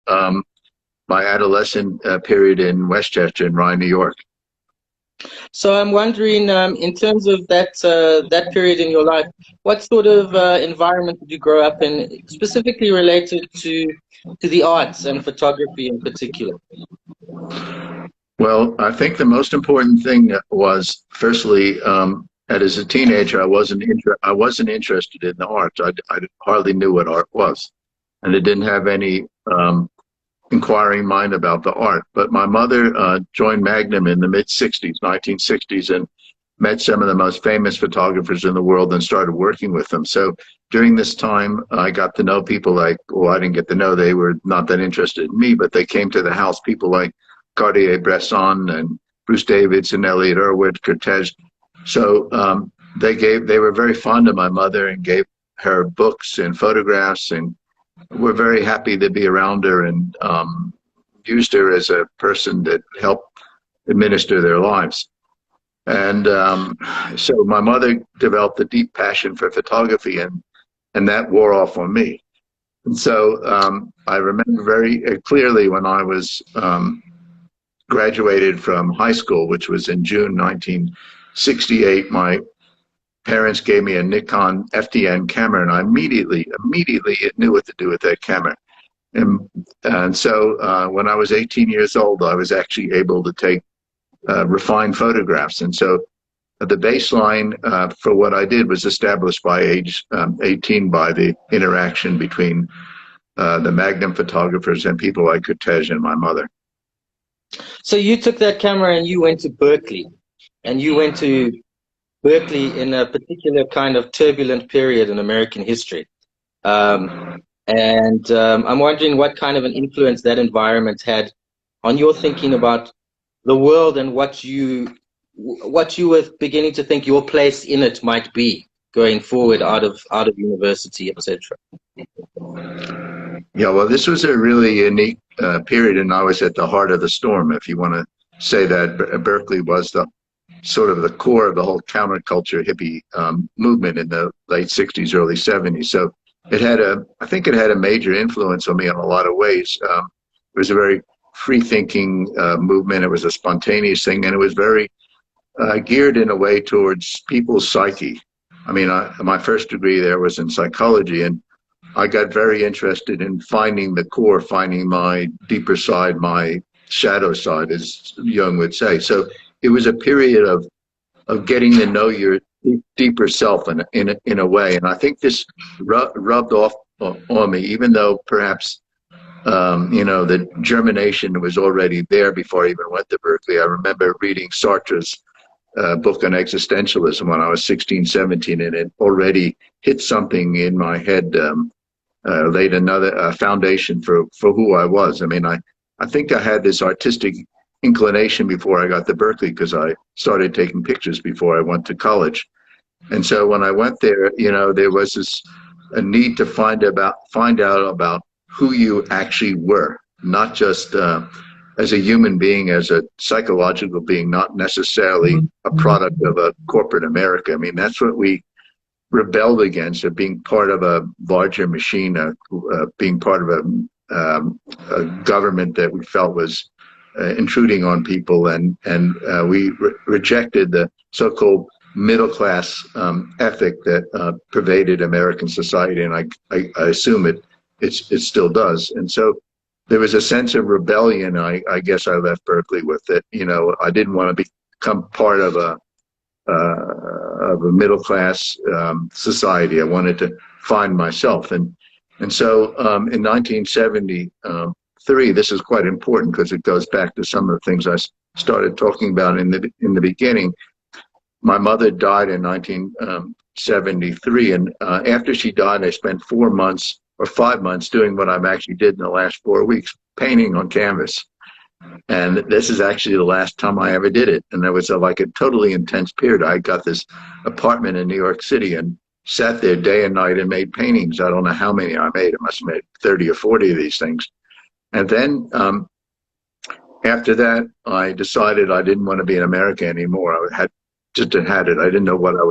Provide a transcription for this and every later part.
my adolescent period in Westchester in Rye, New York. So I'm wondering, in terms of that period in your life, what sort of environment did you grow up in, specifically related to the arts and photography in particular? Well, I think the most important thing was, firstly, as a teenager, I wasn't interested in the arts. I hardly knew what art was, and I didn't have any inquiring mind about the art. But my mother joined Magnum in the mid-'60s, 1960s, and met some of the most famous photographers in the world and started working with them. So during this time, I got to know people like, well, I didn't get to know, they were not that interested in me, but they came to the house, people like Cartier-Bresson and Bruce Davids and Elliot Erwitt, Cortez. So they were very fond of my mother and gave her books and photographs, and were very happy to be around her, and used her as a person that helped administer their lives. And so my mother developed a deep passion for photography, and that wore off on me. And so I remember very clearly when I was graduated from high school, which was in June 1968, my parents gave me a Nikon FDN camera, and I immediately knew what to do with that camera. And so when I was 18 years old, I was actually able to take refined photographs. And so the baseline for what I did was established by age 18 by the interaction between the Magnum photographers and people like Cortez and my mother. So you took that camera and you went to Berkeley, and you went to Berkeley in a particular kind of turbulent period in American history. I'm wondering what kind of an influence that environment had on your thinking about the world and what you were beginning to think your place in it might be going forward out of university, etc. Yeah, well, this was a really unique period, and I was at the heart of the storm, if you want to say that. Berkeley was the sort of the core of the whole counterculture hippie movement in the late 60s, early 70s. So I think it had a major influence on me in a lot of ways. It was a very free-thinking movement. It was a spontaneous thing, and it was very geared in a way towards people's psyche. I mean, my first degree there was in psychology, and I got very interested in finding the core, finding my deeper side, my shadow side, as Jung would say. So it was a period of getting to know your deeper self in a way. And I think this rubbed off on me, even though perhaps, the germination was already there before I even went to Berkeley. I remember reading Sartre's book on existentialism when I was 16, 17, and it already hit something in my head, laid another foundation for who I was. I mean, I think I had this artistic inclination before I got to Berkeley, because I started taking pictures before I went to college. And so when I went there, there was a need to find out about who you actually were, not just as a human being, as a psychological being, not necessarily a product of a corporate America. I mean, that's what we rebelled against, of being part of a larger machine, being part of a government that we felt was intruding on people, and we rejected the so-called middle-class ethic that pervaded American society, and I assume it still does. And so there was a sense of rebellion. I guess I left Berkeley with it. I didn't want to become part of a middle-class society. I wanted to find myself, and so in 1973, this is quite important because it goes back to some of the things I started talking about in the beginning. My mother died in 1973, and after she died, I spent 4 months or 5 months doing what I've actually did in the last 4 weeks, painting on canvas. And this is actually the last time I ever did it. And there was like a totally intense period. I got this apartment in New York City and sat there day and night and made paintings. I don't know how many I made. I must have made 30 or 40 of these things. And then after that, I decided I didn't want to be in America anymore. I just had it. I didn't know what I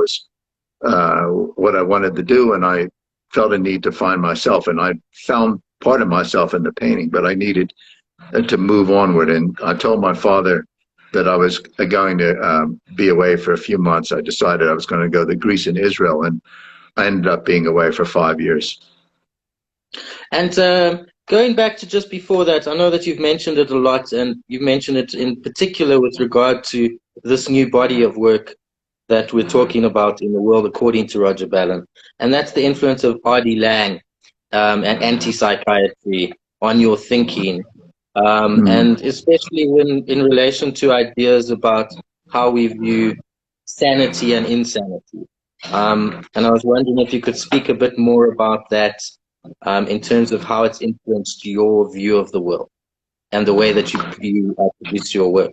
wanted to do, and I felt a need to find myself. And I found part of myself in the painting, but I needed to move onward. And I told my father that I was going to be away for a few months. I decided I was going to go to Greece and Israel, and I ended up being away for 5 years. And going back to just before that, I know that you've mentioned it a lot, and you've mentioned it in particular with regard to this new body of work that we're talking about in the world according to Roger Ballen, and that's the influence of R.D. Laing and anti-psychiatry on your thinking, and especially when in relation to ideas about how we view sanity and insanity. And I was wondering if you could speak a bit more about that in terms of how it's influenced your view of the world and the way that you produce your work.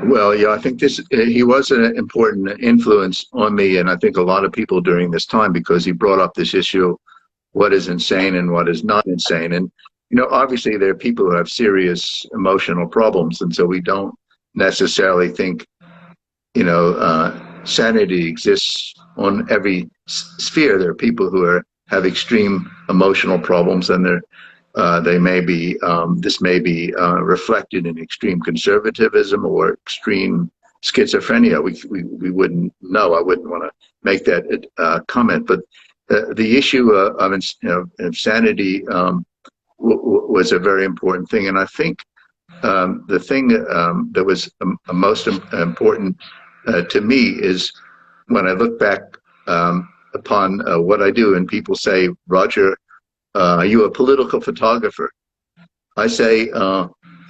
Well, yeah, I think he was an important influence on me, and I think a lot of people during this time, because he brought up this issue of what is insane and what is not insane. And, you know, obviously there are people who have serious emotional problems, and so we don't necessarily think, you know, sanity exists on every sphere. There are people who have extreme emotional problems, and they may be this may be reflected in extreme conservatism or extreme schizophrenia. We wouldn't know. I wouldn't want to make that comment. But the issue of insanity was a very important thing, and I think the thing that was most important to me is when I look back upon what I do, and people say, Roger, are you a political photographer? I say,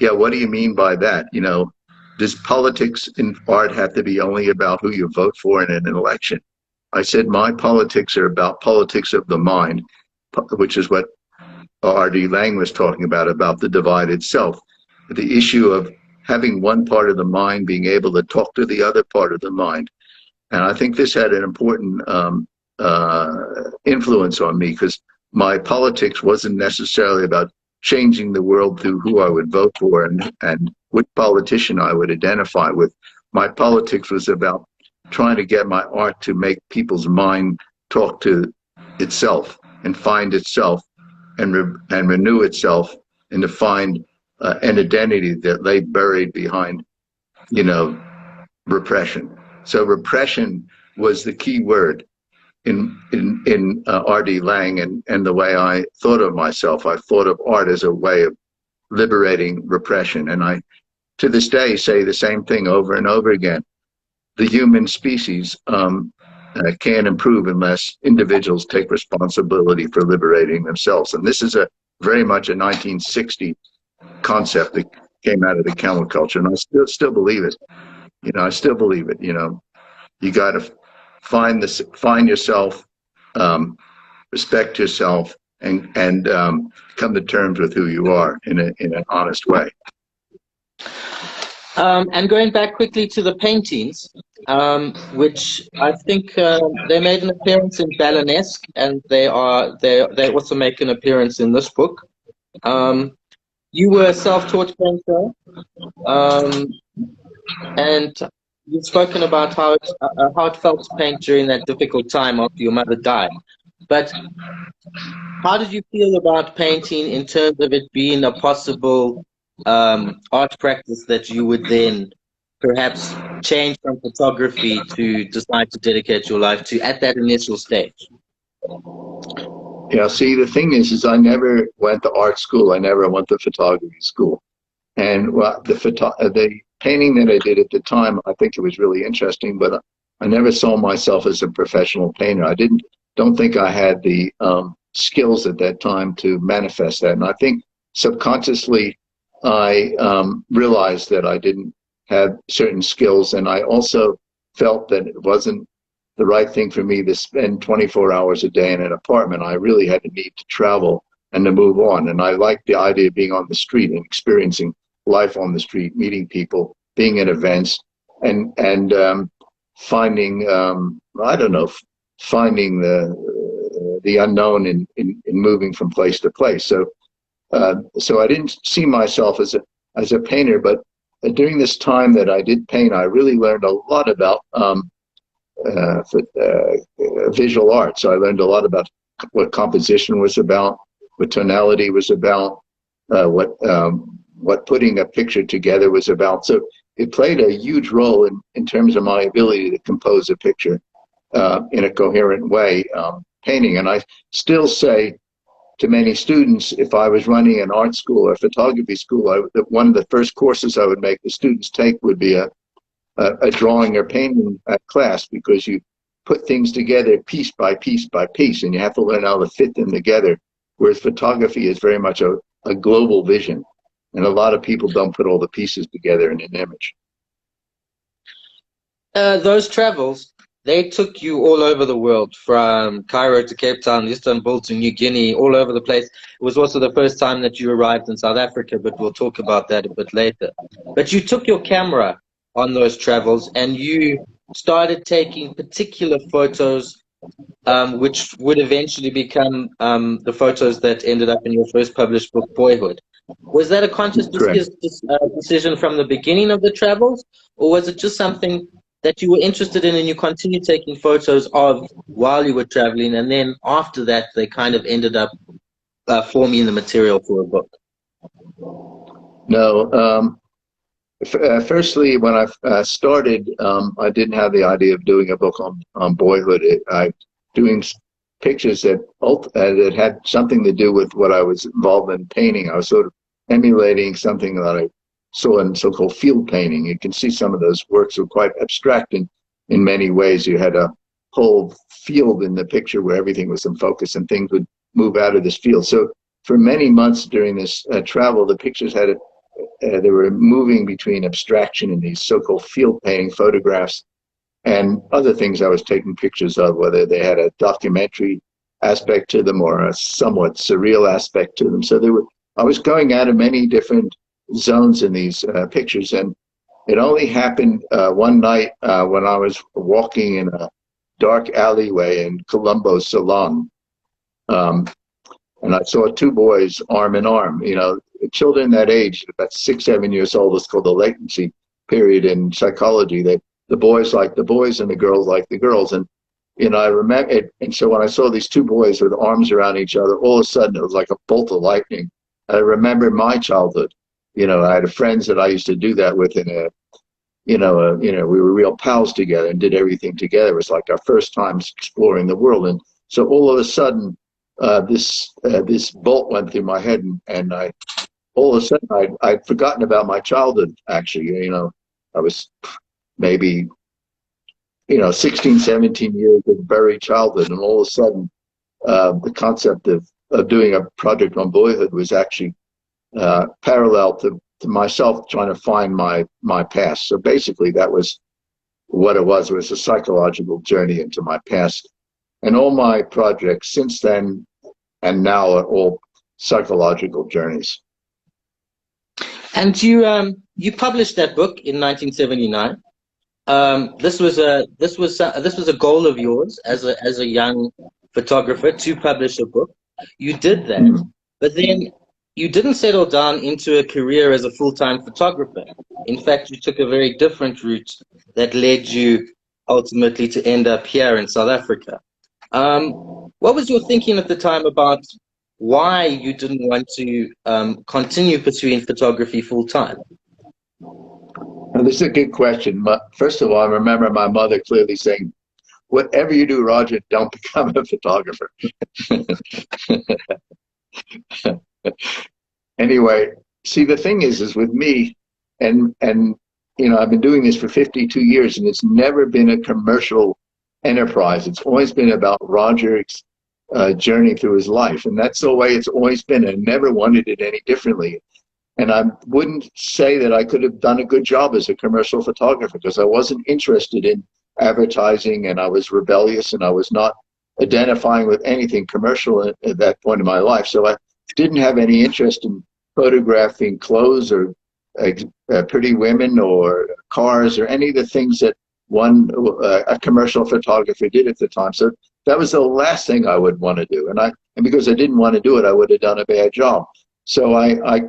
yeah, what do you mean by that? You know, does politics in art have to be only about who you vote for in an election? I said, my politics are about politics of the mind, which is what R.D. Laing was talking about the divided self. The issue of having one part of the mind being able to talk to the other part of the mind. And I think this had an important influence on me, because my politics wasn't necessarily about changing the world through who I would vote for and which politician I would identify with. My politics was about trying to get my art to make people's mind talk to itself and find itself and renew itself, and to find an identity that lay buried behind, you know, repression. So repression was the key word in R.D. Laing and the way I thought of myself. I thought of art as a way of liberating repression. And I, to this day, say the same thing over and over again. The human species can't improve unless individuals take responsibility for liberating themselves. And this is very much a 1960 concept that came out of the counterculture, and I still believe it. You know, I still believe it. You know, you got to find yourself, respect yourself, and come to terms with who you are in an honest way. And going back quickly to the paintings, which I think they made an appearance in Ballenesque, and they also make an appearance in this book. You were a self-taught painter, and you've spoken about how it felt to paint during that difficult time after your mother died. But how did you feel about painting in terms of it being a possible art practice that you would then perhaps change from photography to decide to dedicate your life to at that initial stage? Yeah, see, the thing is I never went to art school. I never went to photography school. And the painting that I did at the time, I think it was really interesting, but I never saw myself as a professional painter. I don't think I had the skills at that time to manifest that. And I think subconsciously I realized that I didn't have certain skills, and I also felt that it wasn't the right thing for me to spend 24 hours a day in an apartment. I really had a need to travel and to move on. And I liked the idea of being on the street and experiencing life on the street, meeting people, being at events, and finding, I don't know, finding the unknown in moving from place to place. So I didn't see myself as a painter, but during this time that I did paint, I really learned a lot about visual art. So I learned a lot about what composition was about, what tonality was about, what putting a picture together was about. So it played a huge role in terms of my ability to compose a picture in a coherent way, painting. And I still say to many students, if I was running an art school or photography school, one of the first courses I would make the students take would be a drawing or painting class, because you put things together piece by piece by piece, and you have to learn how to fit them together, whereas photography is very much a global vision, and a lot of people don't put all the pieces together in an image. Those travels, they took you all over the world, from Cairo to Cape Town, Istanbul to New Guinea, all over the place. It was also the first time that you arrived in South Africa, but we'll talk about that a bit later. But you took your camera on those travels, and you started taking particular photos, which would eventually become the photos that ended up in your first published book, Boyhood. Was that a conscious decision from the beginning of the travels, or was it just something that you were interested in and you continued taking photos of while you were traveling, and then after that they kind of ended up forming the material for a book? No. Firstly, when I started, I didn't have the idea of doing a book on boyhood. Doing pictures that had something to do with what I was involved in painting. I was sort of emulating something that I saw in so-called field painting. You can see some of those works were quite abstract in many ways. You had a whole field in the picture where everything was in focus and things would move out of this field. So for many months during this travel, the pictures they were moving between abstraction and these so-called field painting photographs and other things I was taking pictures of, whether they had a documentary aspect to them or a somewhat surreal aspect to them. So I was going out of many different zones in these pictures, and it only happened one night when I was walking in a dark alleyway in Colombo, Ceylon, and I saw two boys arm in arm. You know, children that age, about 6, 7 years old, is called the latency period in psychology. That the boys like the boys and the girls like the girls. And you know, I remember it. And so when I saw these two boys with arms around each other, all of a sudden it was like a bolt of lightning. I remember my childhood. You know, I had friends that I used to do that with we were real pals together and did everything together. It was like our first times exploring the world. And so all of a sudden, this bolt went through my head, and all of a sudden I'd forgotten about my childhood. Actually, you know, I was maybe 16, 17 years of buried childhood, and all of a sudden the concept of doing a project on boyhood was actually parallel to myself trying to find my past. So basically that was what it was a psychological journey into my past. And all my projects since then and now are all psychological journeys. And you published that book in 1979. This was a goal of yours as a young photographer, to publish a book. You did that, but then you didn't settle down into a career as a full-time photographer. In fact, you took a very different route that led you ultimately to end up here in South Africa. What was your thinking at the time about why you didn't want to continue pursuing photography full-time? Well, this is a good question. First of all, I remember my mother clearly saying, "Whatever you do, Roger, don't become a photographer." Anyway, see, the thing is with me, and I've been doing this for 52 years, and it's never been a commercial enterprise. It's always been about Roger's journey through his life, and that's the way it's always been. I never wanted it any differently. And I wouldn't say that I could have done a good job as a commercial photographer, because I wasn't interested in advertising, and I was rebellious, and I was not identifying with anything commercial at that point in my life. So I didn't have any interest in photographing clothes or pretty women or cars or any of the things that a commercial photographer did at the time. So that was the last thing I would want to do. And because I didn't want to do it, I would have done a bad job. So I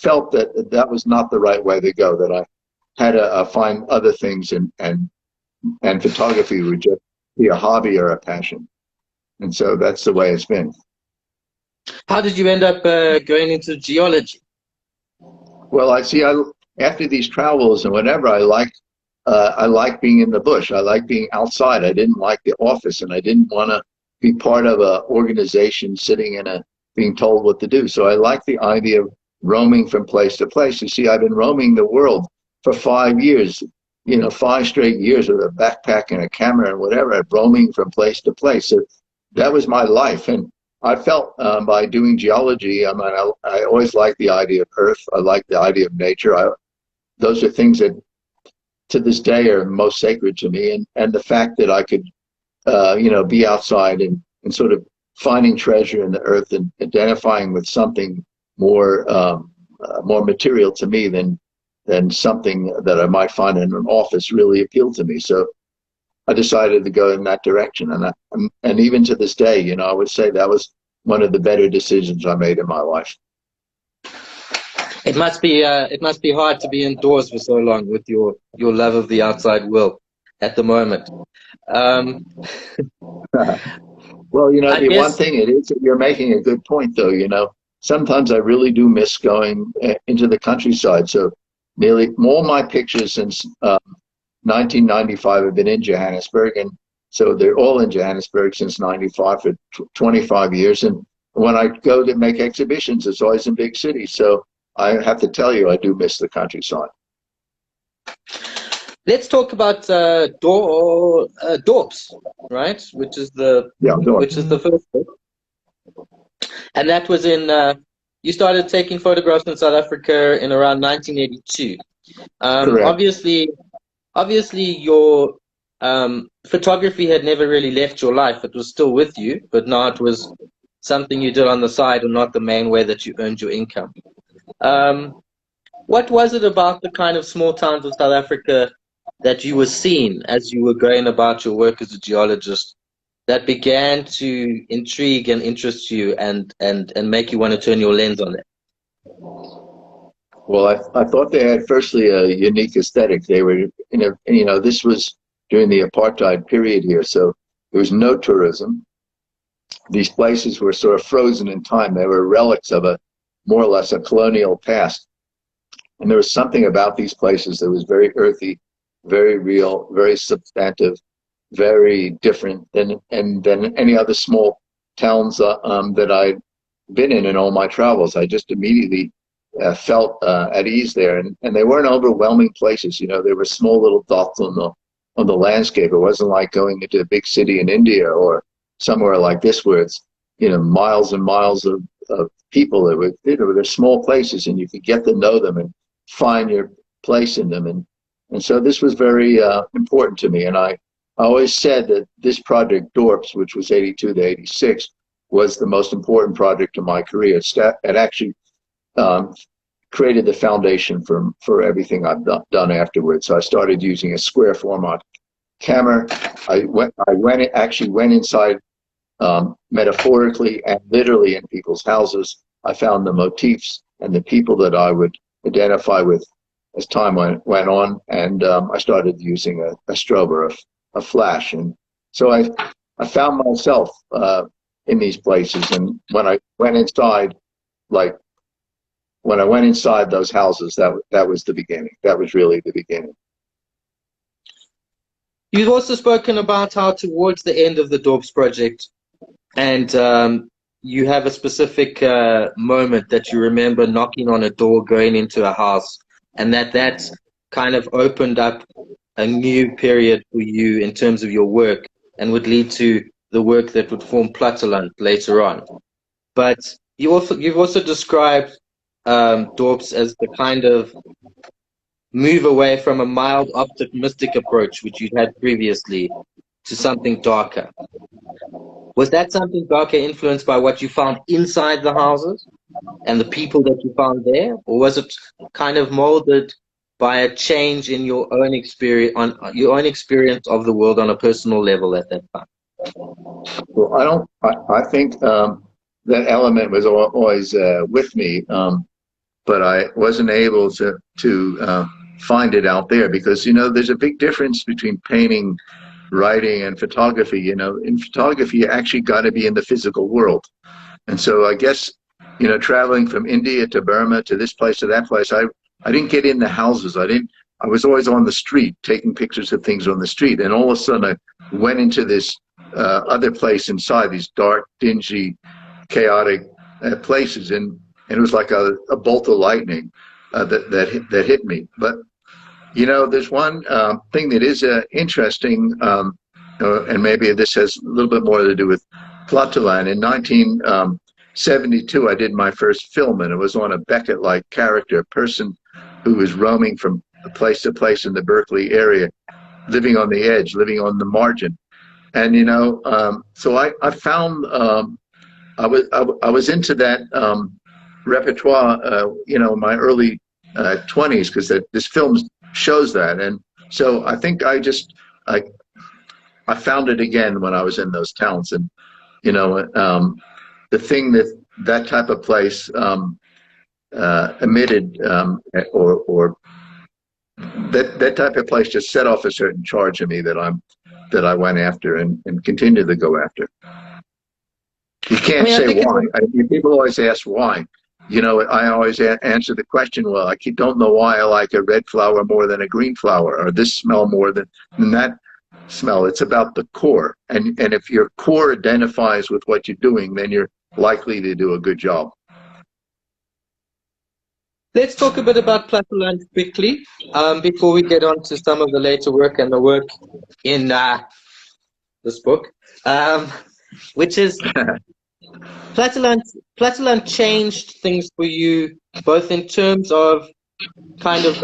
felt that was not the right way to go, that I had to find other things, and photography would just be a hobby or a passion. And so that's the way it's been. How did you end up going into geology? Well, after these travels and whatever, I like being in the bush. I like being outside. I didn't like the office, and I didn't want to be part of an organization sitting being told what to do. So I like the idea of roaming from place to place. You see, I've been roaming the world for 5 years, 5 straight years with a backpack and a camera and whatever, roaming from place to place. So that was my life. And I felt by doing geology, I always liked the idea of Earth. I like the idea of nature. Those are things that to this day are most sacred to me. And the fact that I could, be outside and sort of finding treasure in the earth and identifying with something more material to me than something that I might find in an office really appealed to me. So I decided to go in that direction. And even to this day, I would say that was one of the better decisions I made in my life. It must be hard to be indoors for so long with your love of the outside world at the moment. Well, I one guess thing it is that you're making a good point, though. Sometimes I really do miss going into the countryside. So nearly all my pictures since 1995 have been in Johannesburg, and so they're all in Johannesburg since 95 for 25 years. And when I go to make exhibitions, it's always in big cities. So I have to tell you, I do miss the countryside. let's talk about Doordos, right? Which is the first book, and that was in. You started taking photographs in South Africa in around 1982. Correct. Obviously, your photography had never really left your life. It was still with you, but now it was something you did on the side and not the main way that you earned your income. What was it about the kind of small towns of South Africa that you were seeing as you were going about your work as a geologist that began to intrigue and interest you and make you want to turn your lens on it? Well, I thought they had firstly a unique aesthetic. They were, this was during the apartheid period here, so there was no tourism. These places were sort of frozen in time. They were relics of more or less a colonial past. And there was something about these places that was very earthy, very real, very substantive, very different than any other small towns that I'd been in all my travels. I just immediately felt at ease there, and they weren't overwhelming places. They were small little dots on the landscape. It wasn't like going into a big city in India or somewhere like this where it's miles and miles of people. They're small places, and you could get to know them and find your place in them. And so this was very important to me. And I always said that this project, Dorps, which was 82 to 86, was the most important project of my career. It actually created the foundation for everything I've done afterwards. So I started using a square format camera. I actually went inside metaphorically and literally in people's houses. I found the motifs and the people that I would identify with as time went on, and I started using a strobe or a flash. And so I found myself in these places. And when I went inside, those houses, that was the beginning. That was really the beginning. You've also spoken about how towards the end of the Dorps project, and you have a specific moment that you remember knocking on a door, going into a house, and that kind of opened up a new period for you in terms of your work and would lead to the work that would form Platteland later on. But you've also described Dorps as the kind of move away from a mild optimistic approach which you'd had previously to something darker. Was that something darker influenced by what you found inside the houses and the people that you found there, or was it kind of molded by a change in your own experience of the world on a personal level at that time? Well, I think that element was always with me, but I wasn't able to find it out there because there's a big difference between painting writing and photography, in photography, you actually got to be in the physical world. And so I guess, traveling from India to Burma to this place to that place, I didn't get in the houses. I was always on the street, taking pictures of things on the street. And all of a sudden I went into this other place inside, these dark, dingy, chaotic places. And it was like a bolt of lightning that hit me. But, there's one thing that is interesting, and maybe this has a little bit more to do with Plateline. In 1972, I did my first film, and it was on a Beckett-like character, a person who was roaming from place to place in the Berkeley area, living on the edge, living on the margin. And, so I found, I was into that repertoire, in my early 20s, because this film shows that. And so I think I found it again when I was in those towns. And, the thing that type of place emitted, or that type of place just set off a certain charge in me that I went after and continue to go after. You can't say why. People always ask why. I always answer the question, well, I don't know why I like a red flower more than a green flower, or this smell more than that smell. It's about the core. And if your core identifies with what you're doing, then you're likely to do a good job. Let's talk a bit about Plateline quickly, before we get on to some of the later work and the work in this book, which is Plateline changed things for you, both in terms of kind of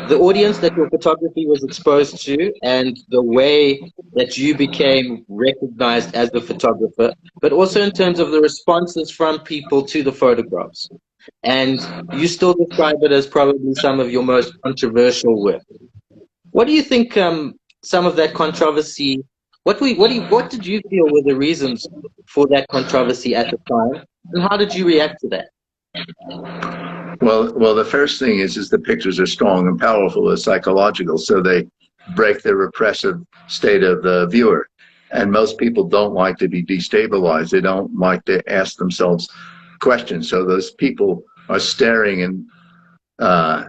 the audience that your photography was exposed to and the way that you became recognized as the photographer, but also in terms of the responses from people to the photographs. And you still describe it as probably some of your most controversial work. What do you think some of that controversy, what did you feel were the reasons for that controversy at the time, and how did you react to that? Well, the first thing is the pictures are strong and powerful, they're psychological, so they break the repressive state of the viewer. And most people don't like to be destabilized. They don't like to ask themselves questions. So those people are staring, and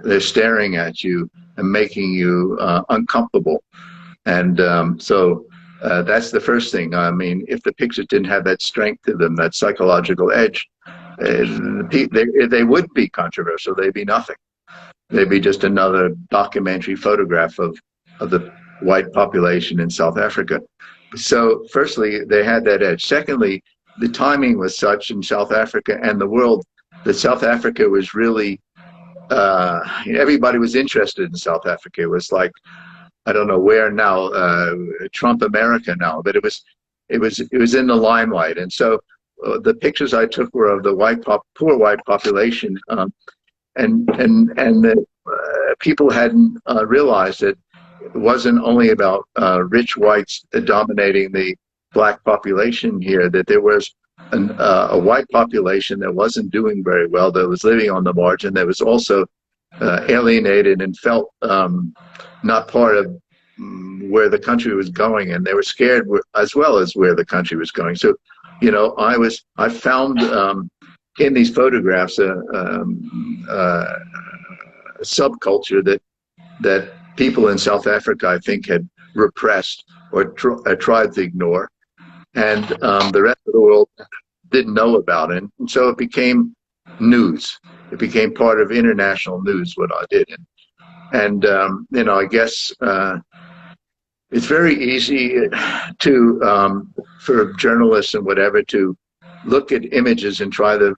they're staring at you and making you uncomfortable. And so that's the first thing. I mean, if the pictures didn't have that strength to them, that psychological edge, they would be controversial. They'd be nothing. They'd be just another documentary photograph of the white population in South Africa. So firstly, they had that edge. Secondly, the timing was such in South Africa and the world that South Africa was really, everybody was interested in South Africa. It was like, I don't know where now, Trump America now, but it was in the limelight. And so the pictures I took were of the poor white population, and the people hadn't realized that it wasn't only about rich whites dominating the black population here, that there was a white population that wasn't doing very well, that was living on the margin, that was also alienated and felt not part of where the country was going, and they were scared as well as where the country was going. So, I found in these photographs a subculture that people in South Africa, I think, had repressed or tried to ignore, and the rest of the world didn't know about it. And so it became news. It became part of international news, what I did. And I guess it's very easy for journalists and whatever to look at images and try to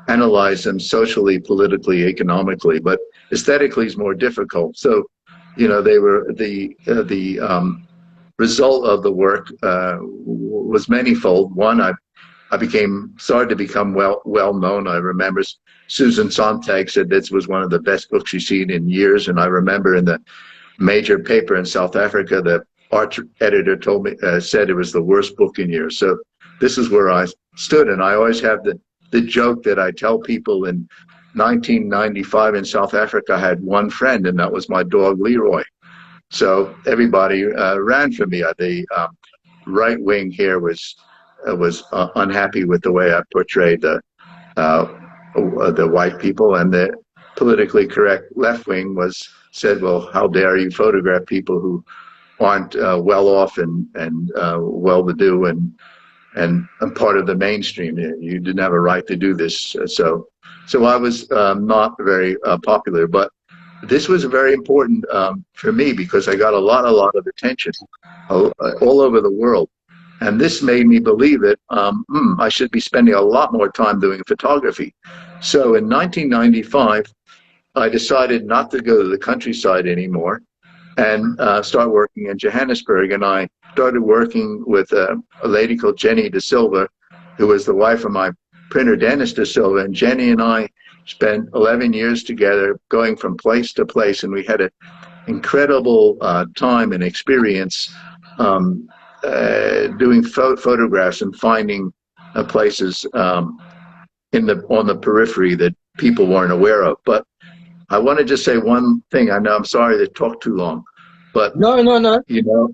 analyze them socially, politically, economically, but aesthetically is more difficult. So, they were the result of the work was manifold. One, I started to become well known. I remember Susan Sontag said this was one of the best books she's seen in years, and I remember in the major paper in South Africa, the art editor told me said it was the worst book in years. So this is where I stood, and I always have the joke that I tell people. In 1995 in South Africa, I had one friend, and that was my dog Leroy. So everybody ran for me. The right wing here was unhappy with the way I portrayed the white people, and the politically correct left wing said, "Well, how dare you photograph people who aren't well off and well-to-do and part of the mainstream? You didn't have a right to do this." So I was not very popular, but this was very important for me because I got a lot of attention all over the world. And this made me believe that I should be spending a lot more time doing photography. So in 1995, I decided not to go to the countryside anymore and start working in Johannesburg. And I started working with a lady called Jenny De Silva, who was the wife of my printer, Dennis De Silva. And Jenny and I spent 11 years together going from place to place. And we had an incredible time and experience doing photographs and finding places on the periphery that people weren't aware of. But I want to just say one thing. I know I'm sorry to talk too long, but no. You know,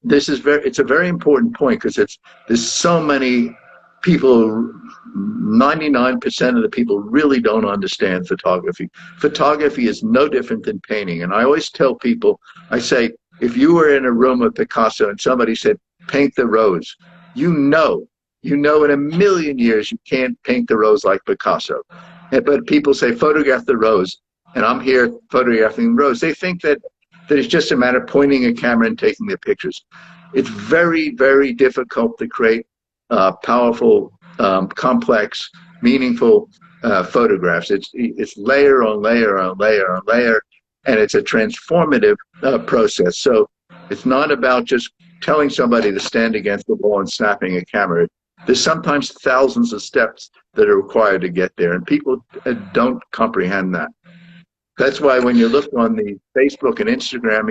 it's a very important point because there's so many people. 99% of the people really don't understand photography. Photography is no different than painting. And I always tell people, I say, if you were in a room with Picasso and somebody said, paint the rose, you know in a million years you can't paint the rose like Picasso. But people say, photograph the rose, and I'm here photographing the rose. They think that it's just a matter of pointing a camera and taking the pictures. It's very, very difficult to create powerful, complex, meaningful photographs. It's layer on layer on layer on layer, and it's a transformative process. So it's not about just telling somebody to stand against the wall and snapping a camera. There's sometimes thousands of steps that are required to get there, and people don't comprehend that. That's why when you look on the Facebook and Instagram,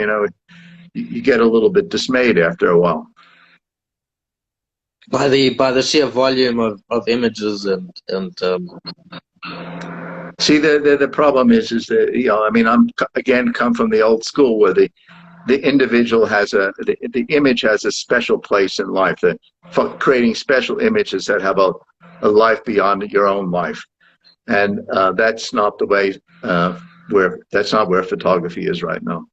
you get a little bit dismayed after a while. By the sheer volume of images and See, the problem is that I'm again come from the old school where the individual has the image has a special place in life, creating special images that have a life beyond your own life, and that's not the way that's not where photography is right now.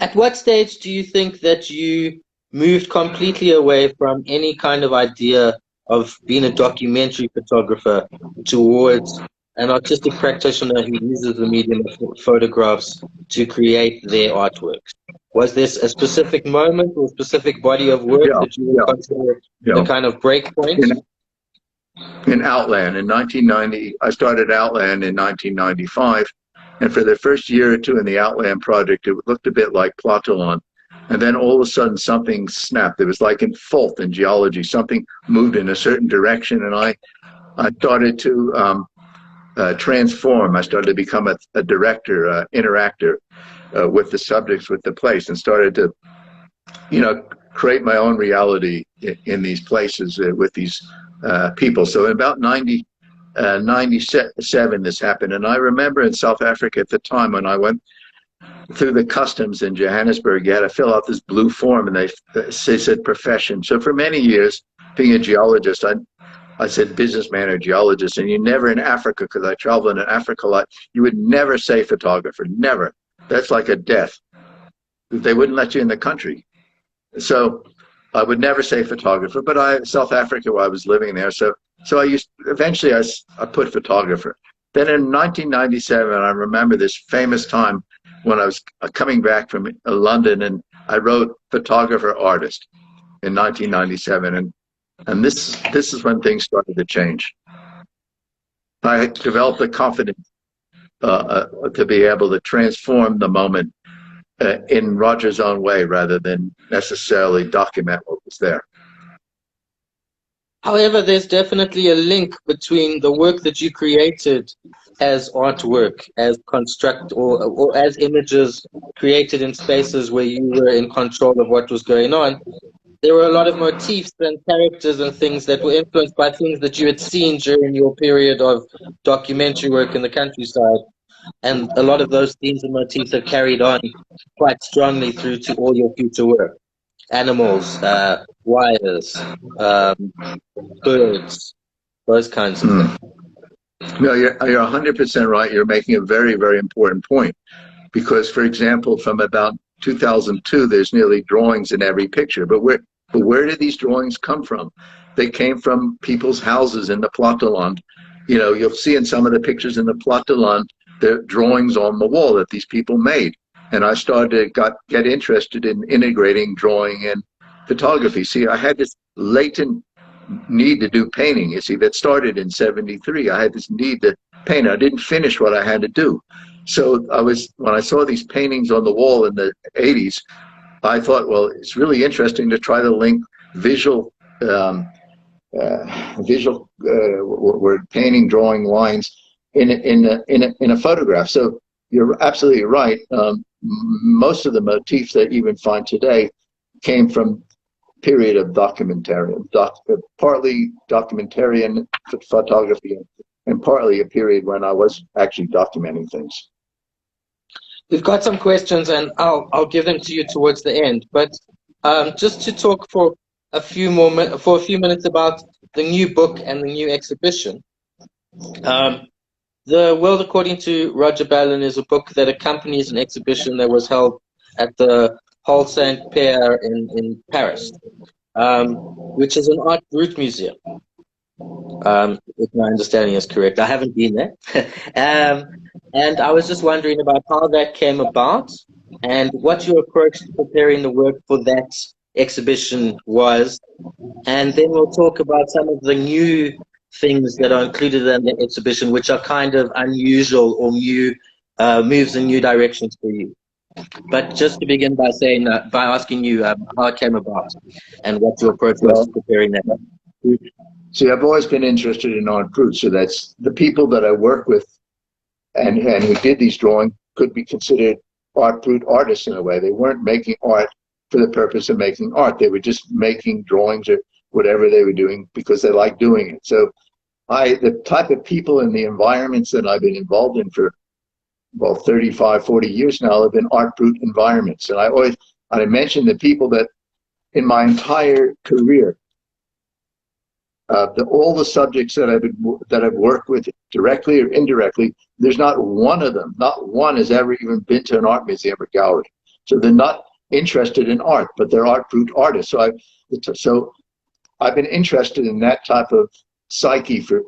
At what stage do you think that you moved completely away from any kind of idea of being a documentary photographer towards an artistic practitioner who uses the medium of photographs to create their artworks? Was this a specific moment or a specific body of work that you would consider the kind of break point? In Outland in 1990, I started Outland in 1995, and for the first year or two in the Outland project, it looked a bit like Platelon. And then all of a sudden something snapped. It was like in fault in geology. Something moved in a certain direction, and I started to transform. I started to become a director, interactor with the subjects, with the place, and started to, create my own reality in these places with these people. So in about 97, this happened. And I remember in South Africa at the time when I went through the customs in Johannesburg, you had to fill out this blue form, and they said profession. So for many years, being a geologist, I said businessman or geologist, and you never in Africa, because I traveled in Africa a lot, you would never say photographer, never. That's like a death. They wouldn't let you in the country. So I would never say photographer, but South Africa, where I was living there, so eventually I put photographer. Then in 1997, I remember this famous time when I was coming back from London, and I wrote photographer artist in 1997, and this is when things started to change. I developed the confidence to be able to transform the moment in Roger's own way rather than necessarily document what was there. However, there's definitely a link between the work that you created as artwork, as construct, or as images created in spaces where you were in control of what was going on. There were a lot of motifs and characters and things that were influenced by things that you had seen during your period of documentary work in the countryside. and a lot of those themes and motifs are carried on quite strongly through to all your future work. Animals, wires, birds, those kinds of things. No, you're 100% right. You're making a very, very important point. Because, for example, from about 2002, there's nearly drawings in every picture. But where did these drawings come from? They came from people's houses in the Platteland. You know, you'll see in some of the pictures in the Platteland, the drawings on the wall that these people made. And I started to get interested in integrating drawing and photography. See, I had this latent need to do painting. You see, that started in '73. I had this need to paint. I didn't finish what I had to do. So when I saw these paintings on the wall in the '80s, I thought, well, it's really interesting to try to link visual word painting, drawing lines in a photograph. So you're absolutely right. Most of the motifs that you even find today came from period of documentarian, partly documentarian photography, and partly a period when I was actually documenting things. We've got some questions, and I'll give them to you towards the end. But just to talk for a few minutes about the new book and the new exhibition. The World According to Roger Ballen is a book that accompanies an exhibition that was held at the Halle Saint Pierre in Paris, which is an art brut museum. If my understanding is correct. I haven't been there. And I was just wondering about how that came about and what your approach to preparing the work for that exhibition was. And then we'll talk about some of the new things that are included in the exhibition, which are kind of unusual or new moves in new directions for you. But just to begin by saying, by asking you how it came about and what your approach was to preparing that. See, I've always been interested in art brut, so that's the people that I work with and who did these drawings could be considered art brut artists in a way. They weren't making art for the purpose of making art. They were just making drawings or whatever they were doing because they liked doing it. So the type of people and the environments that I've been involved in for, well, 35, 40 years now have been art brut environments. And I mentioned the people that in my entire career, all the subjects that I've worked with directly or indirectly, there's not one of them, not one has ever even been to an art museum or gallery. So they're not interested in art, but they're art brut artists. So I've been interested in that type of psyche for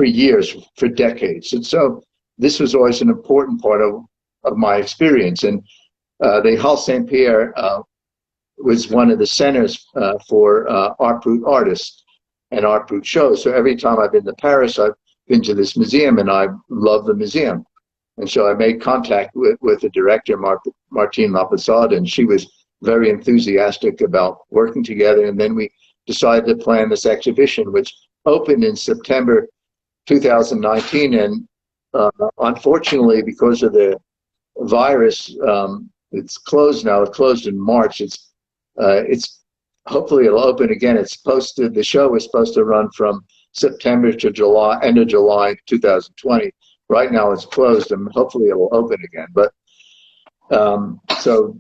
years, for decades. And so this was always an important part of my experience. And the Halle Saint Pierre was one of the centers for art brut artists and art brut shows. So every time I've been to Paris, I've been to this museum, and I love the museum. And so I made contact with the director, Martine Lapasade, and she was very enthusiastic about working together. And then we decided to plan this exhibition, which opened in September 2019. And unfortunately, because of the virus, it's closed now. It closed in March. It's hopefully it'll open again. The show was supposed to run from September to July, end of July 2020. Right now it's closed, and hopefully it will open again. But so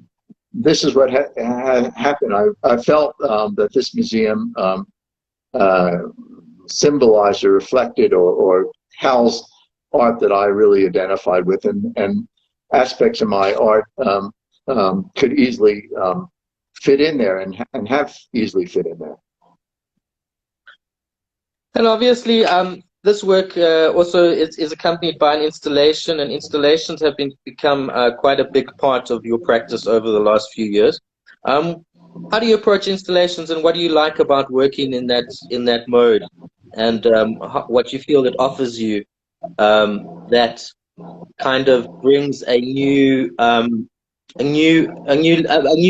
this is what happened. I felt that this museum symbolized or reflected or housed art that I really identified with, and aspects of my art could easily fit in there and have easily fit in there. And obviously, this work also is accompanied by an installation, and installations have become quite a big part of your practice over the last few years. How do you approach installations, and what do you like about working in that mode, and what you feel it offers you that kind of brings a new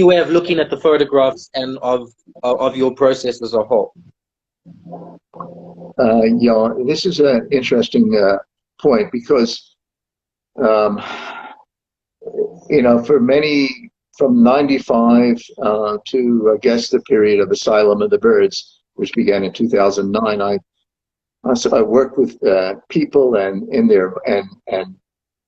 way of looking at the photographs and of your process as a whole? Yeah, this is an interesting point because, for many, from 95 to, I guess, the period of Asylum of the Birds, which began in 2009, I worked with people and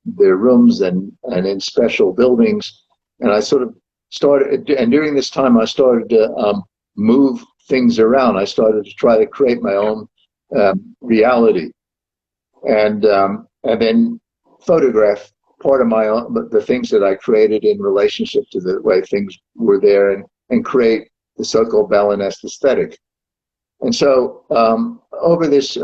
their rooms and in special buildings. And I sort of started, and during this time, I started to move things around. I started to try to create my own reality, and then photograph part of my own, the things that I created in relationship to the way things were there, and create the so-called Ballen-esque aesthetic. And so over this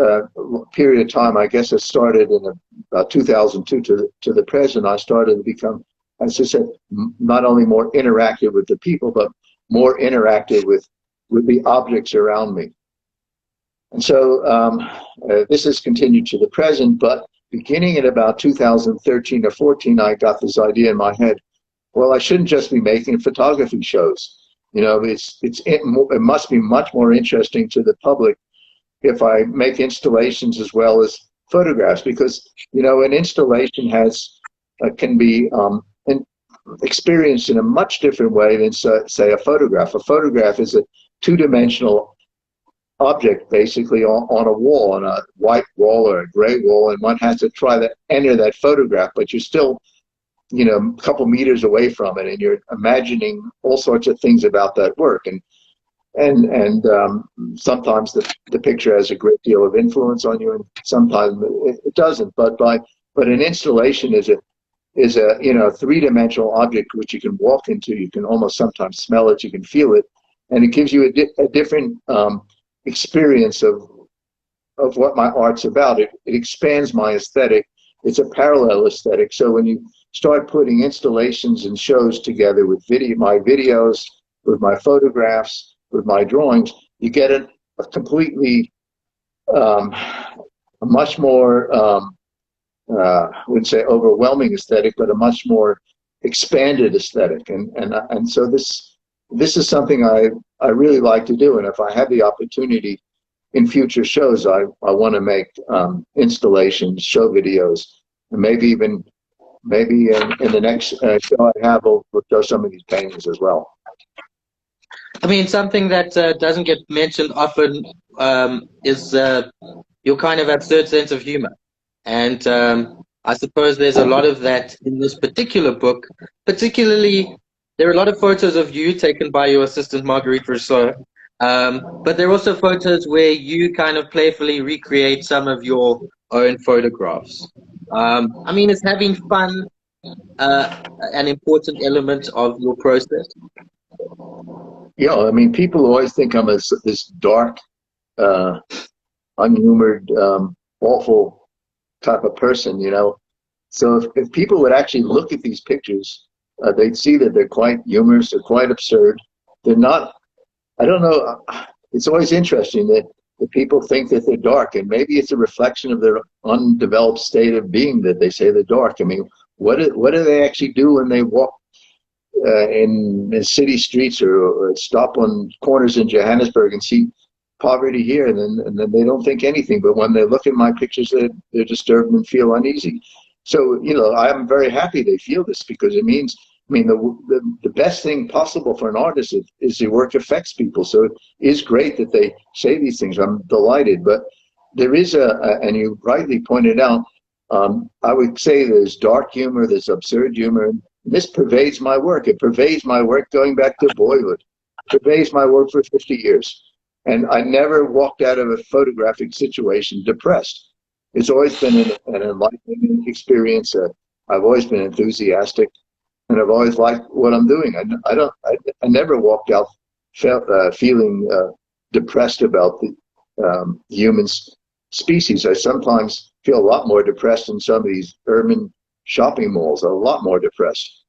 period of time, I guess it started in about 2002 to the present, I started to become, as I said, not only more interactive with the people, but more interactive with the objects around me. And so this has continued to the present, but beginning at about 2013 or 14, I got this idea in my head, well, I shouldn't just be making photography shows. You know, it must be much more interesting to the public if I make installations as well as photographs, because, you know, an installation can be experienced in a much different way than, say, a photograph. A photograph is a two-dimensional object, basically, on a wall, on a white wall or a gray wall, and one has to try to enter that photograph, but you're still, you know, a couple meters away from it, and you're imagining all sorts of things about that work, and sometimes the picture has a great deal of influence on you, and sometimes it doesn't. But an installation is a you know, three-dimensional object which you can walk into, you can almost sometimes smell it, you can feel it, and it gives you a different experience of what my art's about. It expands my aesthetic. It's a parallel aesthetic. So when you start putting installations and shows together with my videos, with my photographs, with my drawings, you get a completely, a much more, I wouldn't say overwhelming aesthetic, but a much more expanded aesthetic. And so this is something I really like to do. And if I have the opportunity in future shows, I want to make installations, show videos, and maybe in the next show I have, we'll show some of these paintings as well. I mean, something that doesn't get mentioned often is your kind of absurd sense of humor. And I suppose there's a lot of that in this particular book. Particularly, there are a lot of photos of you taken by your assistant, Marguerite Rousseau. But there are also photos where you kind of playfully recreate some of your own photographs. I mean, is having fun an important element of your process? Yeah, I mean, people always think I'm this dark, unhumored, awful type of person, you know. So if people would actually look at these pictures, they'd see that they're quite humorous, they're quite absurd. They're not, I don't know, it's always interesting that people think that they're dark, and maybe it's a reflection of their undeveloped state of being that they say they're dark. I mean, what do they actually do when they walk in city streets or stop on corners in Johannesburg and see poverty here, and then they don't think anything, but when they look at my pictures, they're disturbed and feel uneasy. So, you know, I'm very happy they feel this, because it means, I mean, the best thing possible for an artist is the work affects people. So it is great that they say these things. I'm delighted, but there is and you rightly pointed out, I would say there's dark humor, there's absurd humor, and this pervades my work. It pervades my work going back to boyhood. It pervades my work for 50 years. And I never walked out of a photographic situation depressed. It's always been an enlightening experience. I've always been enthusiastic, and I've always liked what I'm doing. I never walked out feeling depressed about the human species. I sometimes feel a lot more depressed in some of these urban shopping malls, a lot more depressed.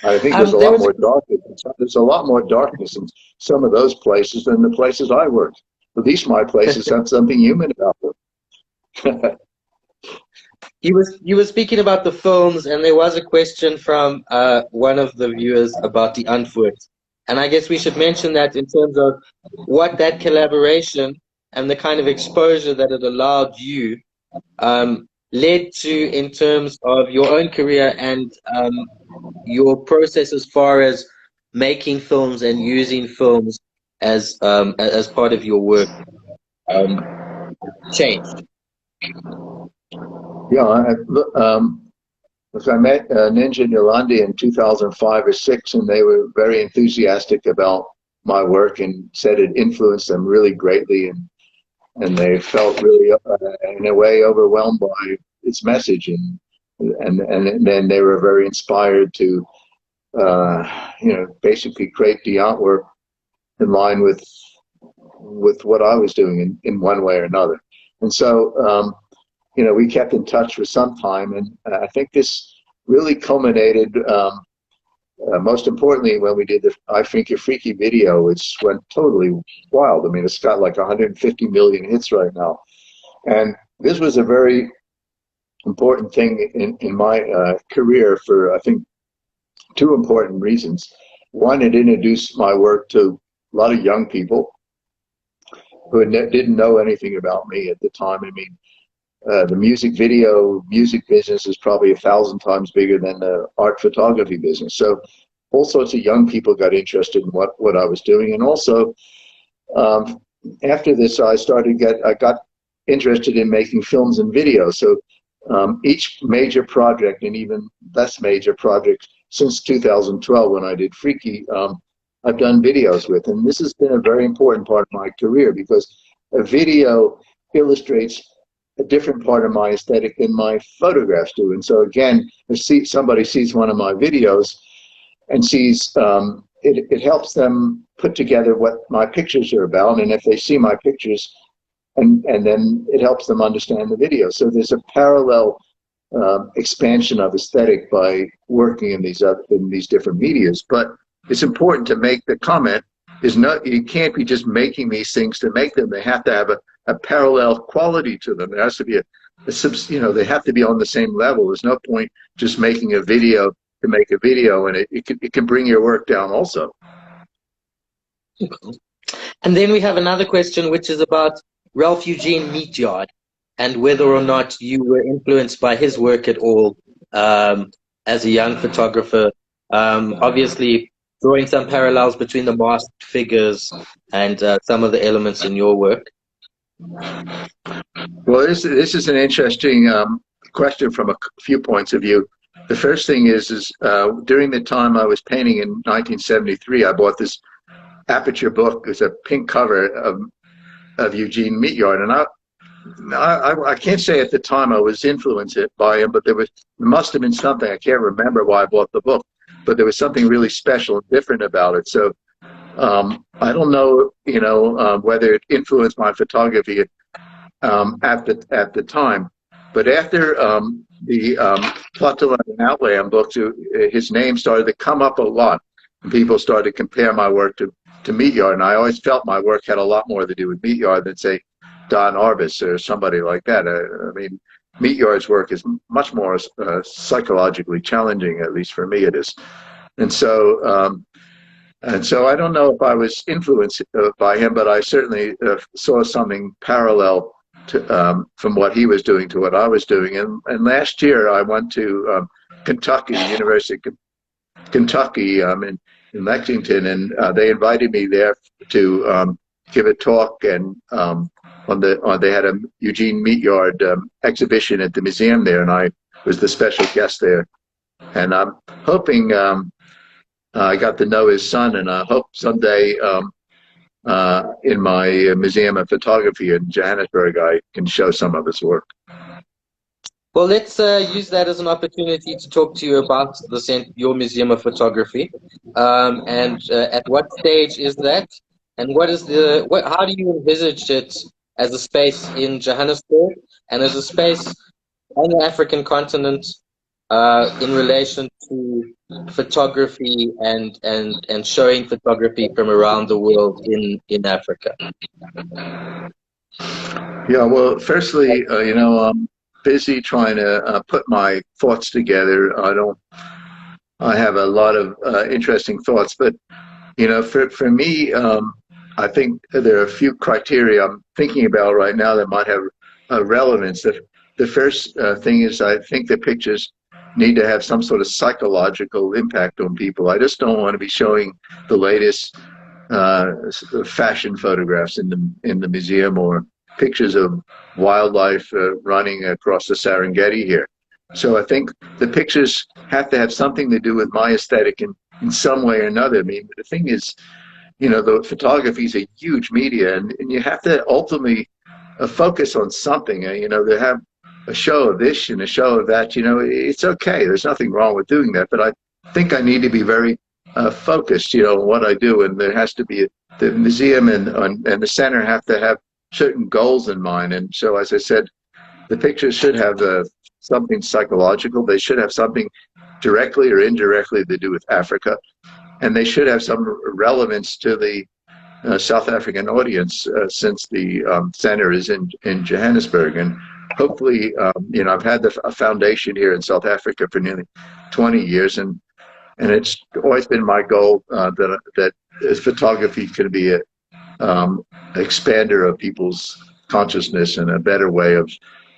I think there's a lot more darkness. There's a lot more darkness in some of those places than the places I worked. At least my places have something human about them. You were speaking about the films, and there was a question from one of the viewers about the Unfort. And I guess we should mention that in terms of what that collaboration and the kind of exposure that it allowed you led to in terms of your own career and your process as far as making films and using films as part of your work changed. Yeah, so I met Ninja and Yolandi in 2005 or six, and they were very enthusiastic about my work and said it influenced them really greatly, and they felt really, in a way, overwhelmed by its message, and then they were very inspired to, basically create the artwork in line with what I was doing in one way or another, and so. We kept in touch for some time, and I think this really culminated, most importantly, when we did the I Think You're Freaky video, which went totally wild. I mean, it's got like 150 million hits right now. And this was a very important thing in my career for, I think, two important reasons. One, it introduced my work to a lot of young people who didn't know anything about me at the time. I mean, the music business is probably 1,000 times bigger than the art photography business. So all sorts of young people got interested in what I was doing. And also, after this, I got interested in making films and videos. So each major project, and even less major projects since 2012 when I did Freaky, I've done videos with. And this has been a very important part of my career because a video illustrates a different part of my aesthetic than my photographs do. And so again, if somebody sees one of my videos and sees, it helps them put together what my pictures are about. And if they see my pictures, and then it helps them understand the video. So there's a parallel expansion of aesthetic by working in these different medias. But it's important to make the comment you can't be just making these things to make them. They have to have a parallel quality to them. There has to be they have to be on the same level. There's no point just making a video to make a video, and it can bring your work down also. And then we have another question, which is about Ralph Eugene Meatyard and whether or not you were influenced by his work at all as a young photographer. Obviously, drawing some parallels between the masked figures and some of the elements in your work. Well, this is an interesting question from a few points of view. The first thing is during the time I was painting in 1973, I bought this Aperture book. It's a pink cover of Eugene Meatyard, and I can't say at the time I was influenced by him, but there must have been something. I can't remember why I bought the book, but there was something really special and different about it. So I don't know, whether it influenced my photography at the time. But after the Plot to Learn and Outland book, his name started to come up a lot. And people started to compare my work to Meatyard, and I always felt my work had a lot more to do with Meatyard than, say, Don Arbus or somebody like that. I mean, Meatyard's work is much more psychologically challenging, at least for me it is. And so I don't know if I was influenced by him, but I certainly saw something parallel from what he was doing to what I was doing. And last year I went to Kentucky, University of Kentucky in Lexington, and they invited me there to give a talk, and they had a Eugene Meatyard exhibition at the museum there, and I was the special guest there. And I'm hoping I got to know his son, and I hope someday in my Museum of Photography in Johannesburg I can show some of his work. Well, let's use that as an opportunity to talk to you about your Museum of Photography, and at what stage is that, and how do you envisage it as a space in Johannesburg and as a space on the African continent in relation to photography and showing photography from around the world in Africa? Yeah, well, firstly, I'm busy trying to put my thoughts together. I have a lot of interesting thoughts, but for me, I think there are a few criteria I'm thinking about right now that might have relevance. The first thing is I think the pictures need to have some sort of psychological impact on people. I just don't want to be showing the latest fashion photographs in the museum, or pictures of wildlife running across the Serengeti here. So I think the pictures have to have something to do with my aesthetic in some way or another. I mean, the thing is, you know, the photography is a huge media, and you have to ultimately focus on something. You know, to have a show of this and a show of that, you know, it's okay. There's nothing wrong with doing that, but I think I need to be very focused, you know, on what I do, and there has to be the museum and the center have to have certain goals in mind. And so, as I said, the pictures should have something psychological. They should have something directly or indirectly to do with Africa, and they should have some relevance to the South African audience, since the center is in Johannesburg. And hopefully, you know, I've had a foundation here in South Africa for nearly 20 years, and it's always been my goal that photography can be a expander of people's consciousness and a better way of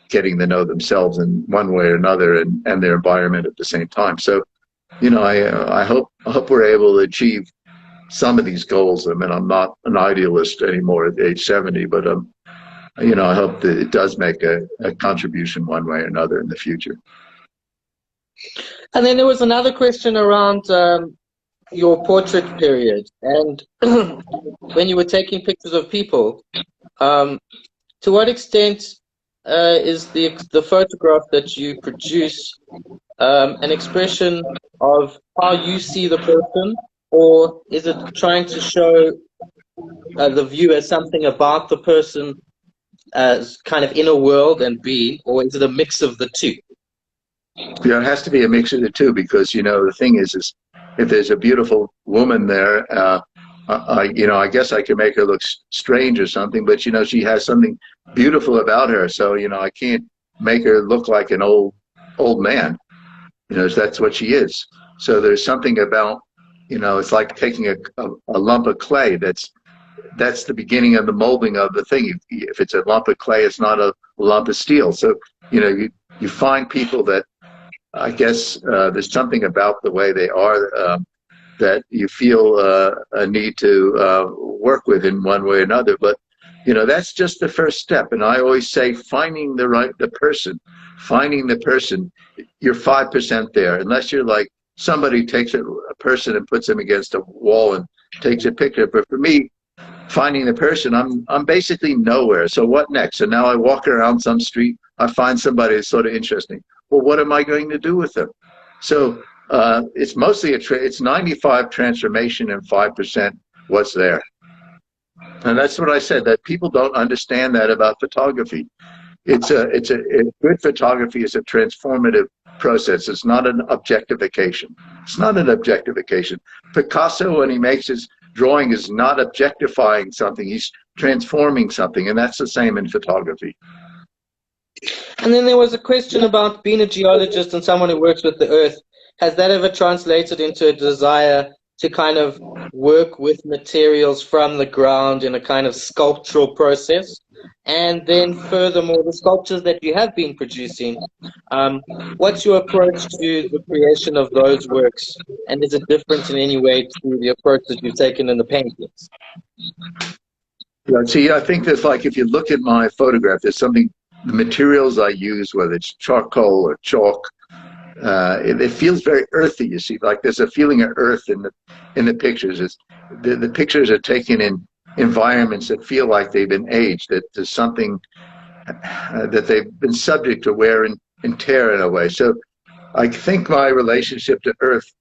getting to know themselves in one way or another, and their environment at the same time. So, you know, I hope we're able to achieve some of these goals. I mean, I'm not an idealist anymore at age 70, but you know, I hope that it does make a contribution one way or another in the future. And then there was another question around your portrait period, and when you were taking pictures of people, to what extent is the photograph that you produce an expression of how you see the person, or is it trying to show the viewer something about the person as kind of inner world and being, or is it a mix of the two? Yeah, it has to be a mix of the two, because, you know, the thing is if there's a beautiful woman there, you know, I guess I can make her look strange or something, but, you know, she has something beautiful about her. So, you know, I can't make her look like an old man, you know, that's what she is. So there's something about, you know, it's like taking a lump of clay. That's the beginning of the molding of the thing. If it's a lump of clay, it's not a lump of steel. So, you know, you find people that, I guess, there's something about the way they are that you feel a need to work with in one way or another. But, you know, that's just the first step. And I always say, finding the person, you're 5% there, unless you're like somebody takes a person and puts them against a wall and takes a picture. But for me, finding the person, I'm basically nowhere. So what next? So now I walk around some street, I find somebody that's sort of interesting. Well, what am I going to do with them? So it's mostly it's 95 transformation and 5% what's there. And that's what I said, that people don't understand that about photography. It's a good photography is a transformative process. It's not an objectification. It's not an objectification. Picasso, when he makes his drawing, is not objectifying something. He's transforming something, and that's the same in photography. And then there was a question about being a geologist and someone who works with the earth. Has that ever translated into a desire to kind of work with materials from the ground in a kind of sculptural process? And then furthermore, the sculptures that you have been producing, what's your approach to the creation of those works? And is it different in any way to the approach that you've taken in the paintings? Yeah, see, I think that's like, if you look at my photograph, there's something, the materials I use, whether it's charcoal or chalk, it feels very earthy. You see, like there's a feeling of earth in the pictures. It's, the pictures are taken in environments that feel like they've been aged, that there's something that they've been subject to wear and tear in a way. So I think my relationship to earth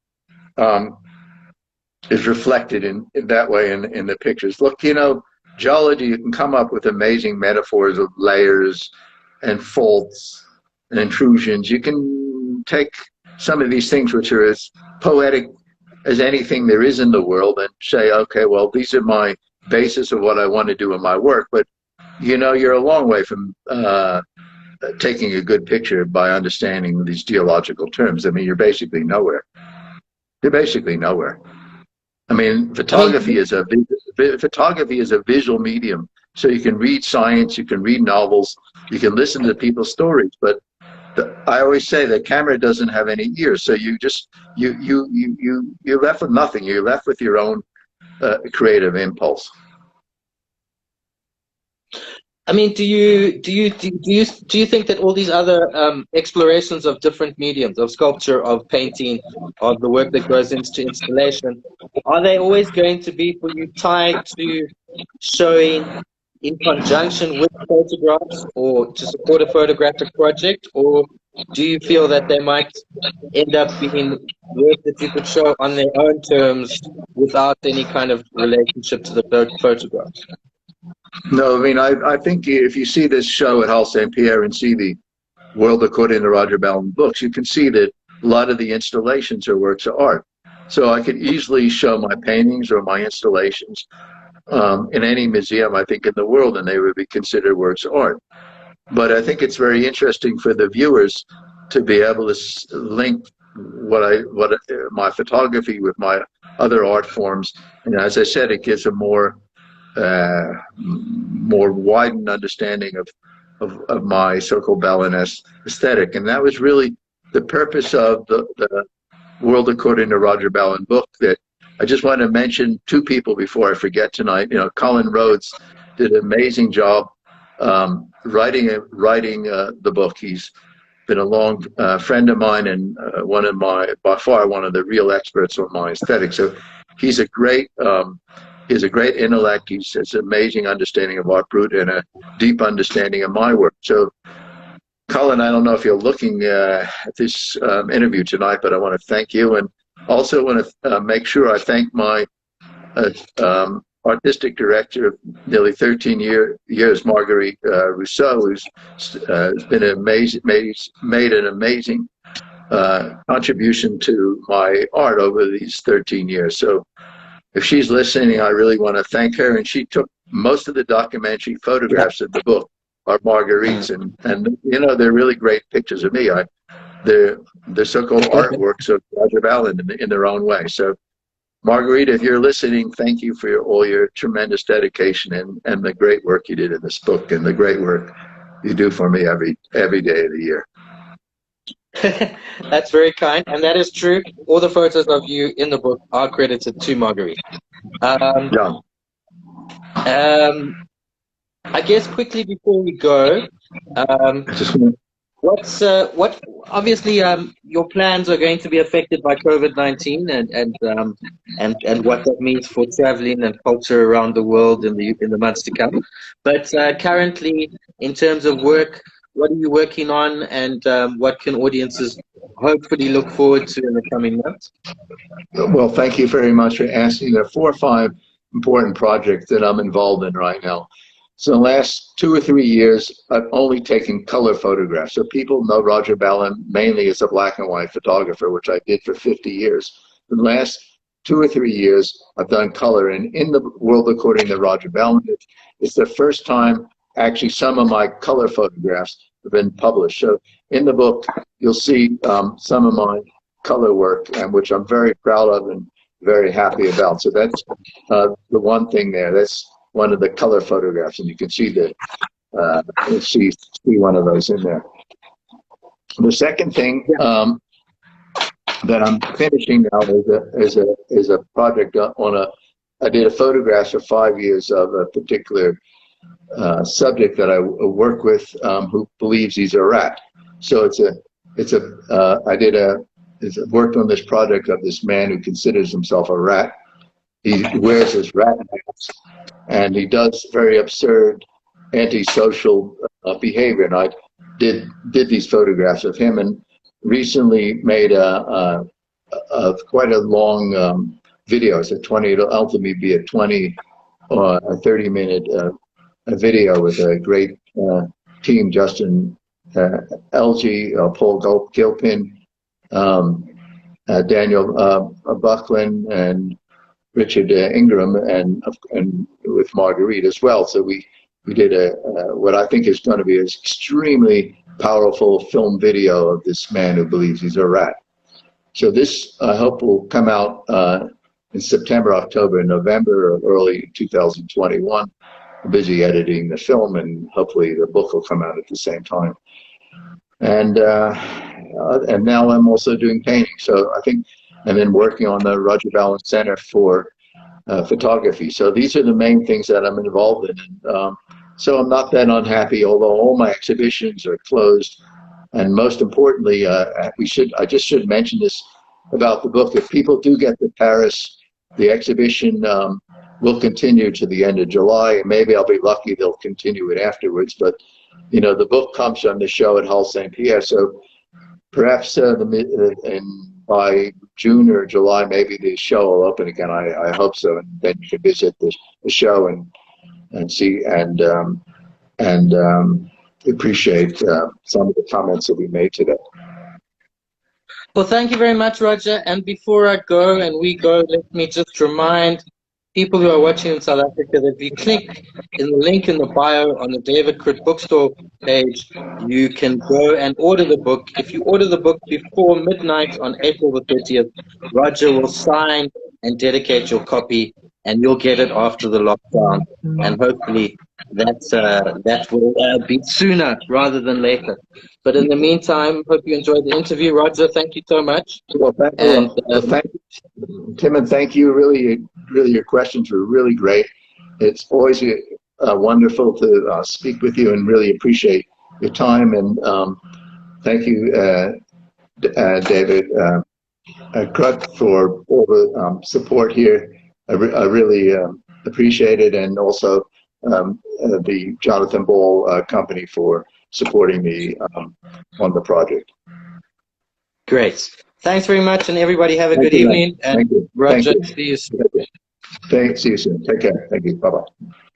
is reflected in that way in the pictures. Look, you know, geology, you can come up with amazing metaphors of layers and faults and intrusions. You can take some of these things, which are as poetic as anything there is in the world, and say, okay, well, these are my basis of what I want to do in my work. But, you know, you're a long way from taking a good picture by understanding these geological terms. I mean, you're basically nowhere. You're basically nowhere. I mean, photography is a visual medium. So you can read science, you can read novels, you can listen to people's stories, but I always say the camera doesn't have any ears. So you just you're left with nothing. You're left with your own creative impulse. I mean, do you think that all these other explorations of different mediums, of sculpture, of painting, of the work that goes into installation, are they always going to be for you tied to showing in conjunction with photographs or to support a photographic project, or do you feel that they might end up being work that you could show on their own terms without any kind of relationship to the photographs? No, I mean, I think if you see this show at Halle Saint Pierre and see the World According to Roger Ballen books, you can see that a lot of the installations are works of art. So I could easily show my paintings or my installations in any museum, I think, in the world, and they would be considered works of art. But I think it's very interesting for the viewers to be able to link my photography with my other art forms. And as I said, it gives a more widened understanding of my so-called Ballen-esque aesthetic. And that was really the purpose of the World According to Roger Ballen book. That I just want to mention two people before I forget tonight. You know, Colin Rhodes did an amazing job writing the book. He's been a long friend of mine and by far one of the real experts on my aesthetic. So he's a great intellect. He has an amazing understanding of art brut and a deep understanding of my work. So, Colin, I don't know if you're looking at this interview tonight, but I want to thank you, and also want to make sure I thank my artistic director of nearly 13 years, Marguerite Rousseau, who's been made an amazing contribution to my art over these 13 years. So if she's listening, I really want to thank her. And she took most of the documentary photographs of the book, are Marguerite's, and you know, they're really great pictures of me. They're so-called artworks of Roger Ballen in their own way. So, Marguerite, if you're listening, thank you for all your tremendous dedication and the great work you did in this book and the great work you do for me every day of the year. That's very kind, and that is true. All the photos of you in the book are credited to Marguerite. I guess quickly before we go, what obviously your plans are going to be affected by COVID-19 and what that means for traveling and culture around the world in the months to come. But currently, in terms of work, what are you working on, and what can audiences hopefully look forward to in the coming months? Well, thank you very much for asking. There are 4 or 5 important projects that I'm involved in right now. So in the last 2 or 3 years, I've only taken color photographs. So people know Roger Ballen mainly as a black and white photographer, which I did for 50 years. In the last 2 or 3 years, I've done color. And in the World According to Roger Ballen, it's the first time actually some of my color photographs have been published. So in the book, you'll see some of my color work, which I'm very proud of and very happy about. So that's the one thing there. That's one of the color photographs, and you can see see one of those in there. The second thing that I'm finishing now is a project I did a photograph for 5 years of a particular subject that I work with who believes he's a rat. So I worked on this project of this man who considers himself a rat. He wears his rat mask, and he does very absurd antisocial behavior. And I did these photographs of him, and recently made quite a long video. It's it'll ultimately be a 20 or a 30-minute video with a great team: Justin LG, Paul Gilpin, Daniel Buckland, and Richard Ingram, and with Marguerite as well. So we did what I think is going to be an extremely powerful film video of this man who believes he's a rat. So this, I hope, will come out in September, October, and November, or early 2021. I'm busy editing the film, and hopefully the book will come out at the same time. And now I'm also doing painting. So I think, and then working on the Roger Ballen Center for Photography. So these are the main things that I'm involved in. And So I'm not that unhappy, although all my exhibitions are closed. And most importantly, I just should mention this about the book. If people do get to Paris, the exhibition will continue to the end of July, and maybe I'll be lucky they'll continue it afterwards. But the book comes from the show at Halle Saint Pierre, so perhaps by June or July, maybe the show will open again. I hope so, and then you can visit the show and see and appreciate some of the comments that we made today. Well, thank you very much, Roger. And before I go and we go, let me just remind people who are watching in South Africa that if you click in the link in the bio on the David Krut Bookstore page, you can go and order the book. If you order the book before midnight on April the 30th, Roger will sign and dedicate your copy, and you'll get it after the lockdown. And hopefully that will be sooner rather than later. But in the meantime, hope you enjoyed the interview. Roger, thank you so much. Well, thank you, Tymon. Thank you. Really, your questions were really great. It's always wonderful to speak with you, and really appreciate your time. And thank you, David Krut, for all the support here. I really appreciate it, and also the Jonathan Ball Company for supporting me on the project. Great. Thanks very much, and everybody have a good evening. And Thank you. Roger, see you soon. Thanks. See you soon. Take care. Thank you. Bye-bye.